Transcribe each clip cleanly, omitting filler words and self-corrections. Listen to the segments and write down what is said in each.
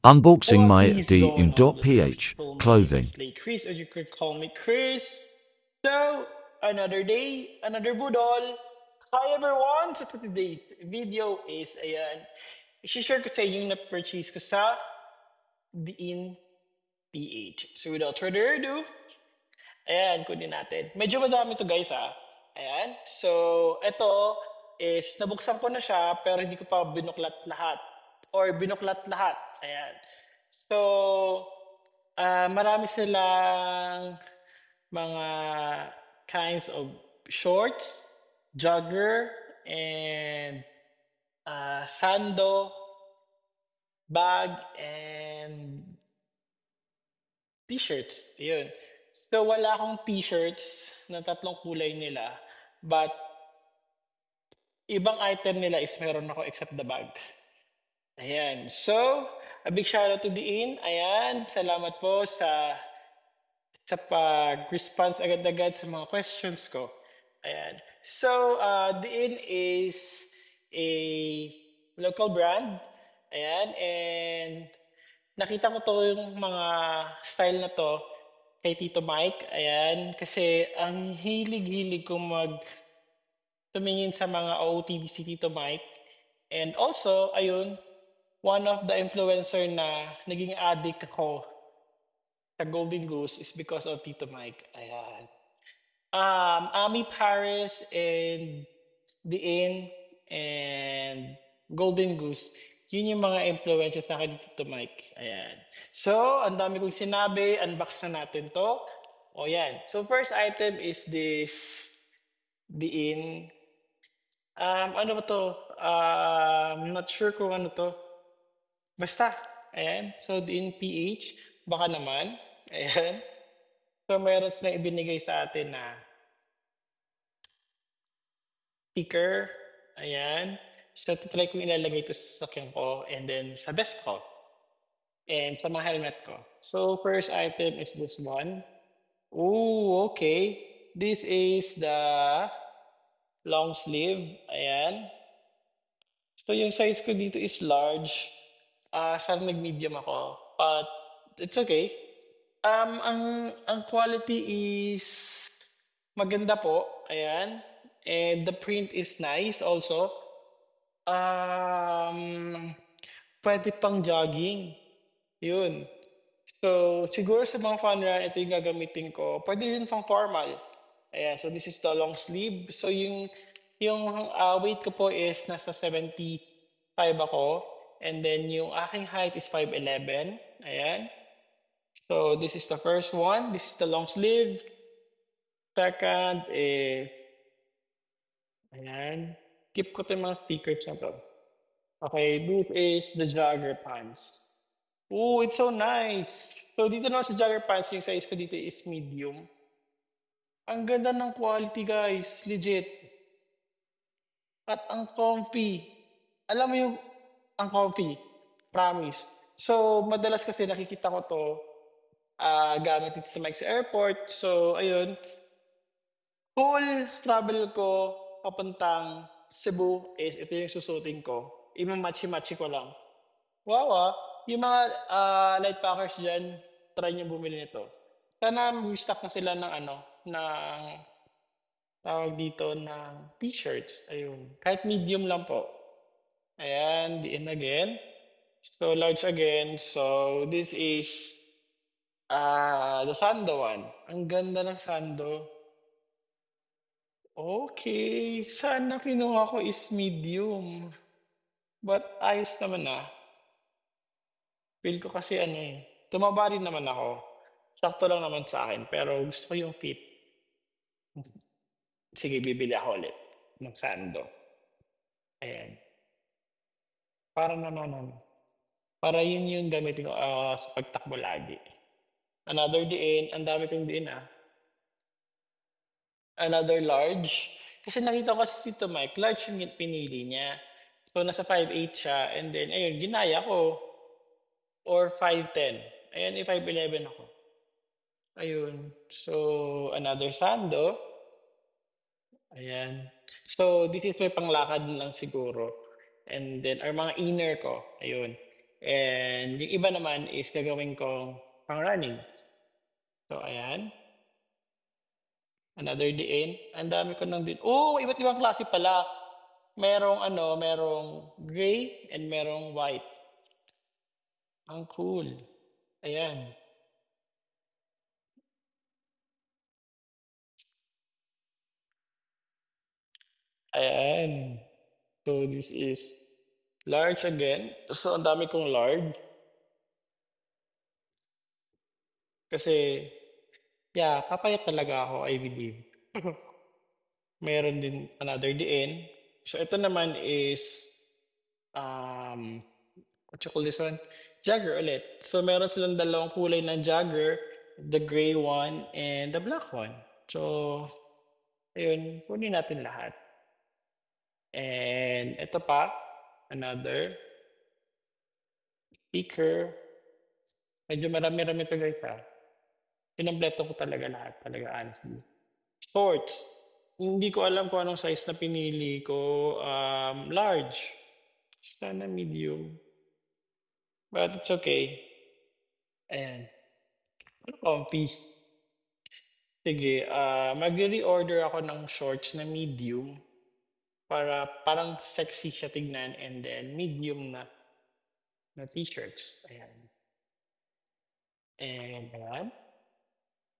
Unboxing What my is D going in on, .ph people? My name clothing. is Lay Chris, or you could call me Chris. So, another day, another budol. Hi everyone! So for today's video is, ayan, i-share ko sa inyo yung na-purchase ko sa Diin PH. So without further ado, ayan, kunin natin. Medyo madami to guys Ayan. So, ito is, nabuksan ko na siya, pero hindi ko pa binuklat lahat. Or binuklat lahat. Ayan. So, marami silang mga kinds of shorts, jogger, and sando, bag, and t-shirts. Yun. So, wala akong t-shirts na tatlong kulay nila. But, ibang item nila is meron ako except the bag. Ayan. So, a big shout out to Dean. Ayan. Salamat po sa pag-response agad-agad sa mga questions ko. Ayan. So, Dean is a local brand. Ayan. And nakita ko to yung mga style na to kay Tito Mike. Ayan. Kasi ang hilig-hilig kong tumingin sa mga OOTD si Tito Mike. And also, ayun, one of the influencer na naging addict ako sa Golden Goose is because of Tito Mike. Ayan. Ami Paris and The Inn and Golden Goose. Yun yung mga influences sa akin ni Tito Mike. Ayan. So, ang dami kong sinabi. Unbox na natin to. O yan. So, first item is this The Inn. Ano ba to? Not sure kung ano to. Basta. Ayan. So, The Inn PH. Baka naman. Ayan. So, meron silang ibinigay sa atin na sticker. Ayan. So, titry ko ilalagay ito sa sasakyan ko and then sa desk ko and sa mga helmet ko. So, first item is this one. Oh, okay. This is the long sleeve. Ayan. So, yung size ko dito is large. Sana nag-medium ako. But, it's okay. Ang quality is maganda po. Ayan. And the print is nice also. Um, Pwede pang jogging. Yun. So, siguro sa mga fun run, ito yung gagamitin ko. Pwede rin pang formal. Ayan. So, this is the long sleeve. So, yung weight ko po is nasa 75 ako. And then, yung aking height is 5'11". Ayan. So, this is the first one. This is the long sleeve. Second is, ayan. Keep ko ito yung mga stickers na to. Okay, this is the jogger pants. Oh, it's so nice. So, dito naman sa jogger pants, yung size ko dito is medium. Ang ganda ng quality, guys. Legit. At ang comfy. Alam mo yung ang comfy. Promise. So, madalas kasi nakikita ko to gamit dito sa Mike sa airport. So, ayun. Whole travel ko papuntang Cebu is ito yung susutin ko. Imamatchi-matchi ko lang. Wow, yung mga light packers diyan, try niyo bumili nito. Sana mag-stock na sila ng ano, ng tawag dito ng t-shirts. Ayun. Kahit medium lang po. Ayan, the end again. So large again. So this is the Sando one. Ang ganda ng Sando. Okay, sana kinuha ko is medium. But ayos naman Feel ko kasi ano tumaba rin naman ako. Sakto lang naman sa akin, pero gusto ko yung fit. Sige, bibili ako ulit ng sando. Ayan. Para naman para yun yung gamitin ko sa pagtakbo lagi. Another diin, ang dami kong diin Another large. Kasi nakita ko si Tito Mike, large yung pinili niya. So, nasa 5'8" siya. And then, ayun, ginaya ko. Or 5'10". Ayan, 5'11" ako. Ayun. So, another sando. Ayan. So, this is may panglakad lang siguro. And then, our mga inner ko. Ayun. And yung iba naman is gagawin kong pang running. So, ayan. Another diin. Ang dami ko nang din. Oh, iba't ibang klase pala. Merong gray and merong white. Ang cool. Ayan. Ayan. So, this is large again. So, ang dami kong large. Kasi, yeah, papayat talaga ako, I believe. Meron din another diin. So, ito naman is, what you call this one? Jagger ulit. So, meron silang dalawang kulay ng jagger, the gray one and the black one. So, ayun, kunin natin lahat. And ito pa, another speaker. Medyo marami-rami ito guys ha. Pinompleto ko talaga lahat, talaga honestly. Shorts. Hindi ko alam kung anong size na pinili ko. Large. Sana medium. But it's okay. Ayan. Ano comfy? Sige, mag-reorder ako ng shorts na medium para parang sexy siya tignan and then medium na t-shirts. Ayan. And ayan.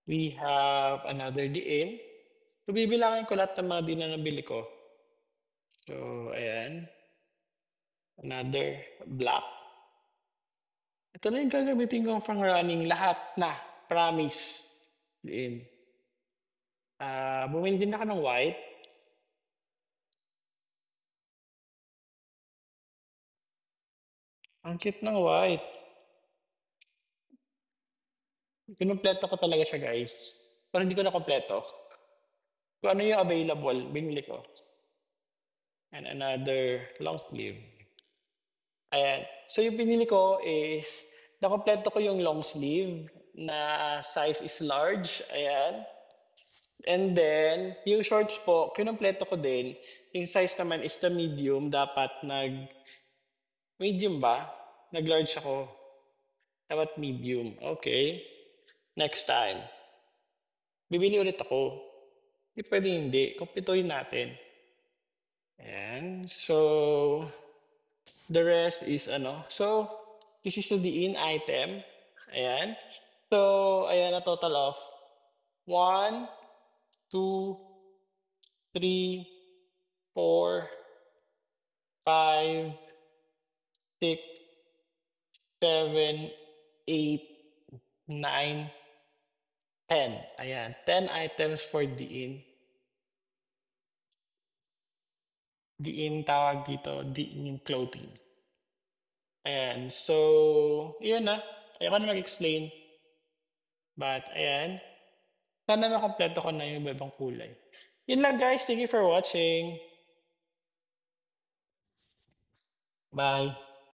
We have another diin. So, bibilangin ko lahat ng mga din na nabili ko. So, ayan. Another black. Ito na yung gagamitin kong pang running lahat na. Promise. Diin. Bumili din ako ng white. Ang cute ng white. Kinumpleto ko talaga siya guys. Pero hindi ko na kompleto. Kung ano yung available, binili ko. And another long sleeve. Ayan. So yung pinili ko is, nakompleto ko yung long sleeve na size is large. Ayan. And then, yung shorts po, kinumpleto ko din. Yung size naman is the medium. Dapat medium ba? Nag-large ako. Dapat medium. Okay. Next time. Bibili ulit ako. Hindi pwede hindi. Kumpletuhin natin. Ayan. So, the rest is ano. So, this is the in item. Ayan. So, ayan, a total of 1, 2, 3, 4, 5, 6, 7, 8, 9, 10. Ayan. 10 items for the in. The in tawag dito, the in clothing. Ayan. So, yun na. Ayoko na mag-explain. But, ayan. Sana makompleto ko na yung ibang kulay. Yun lang guys. Thank you for watching. Bye.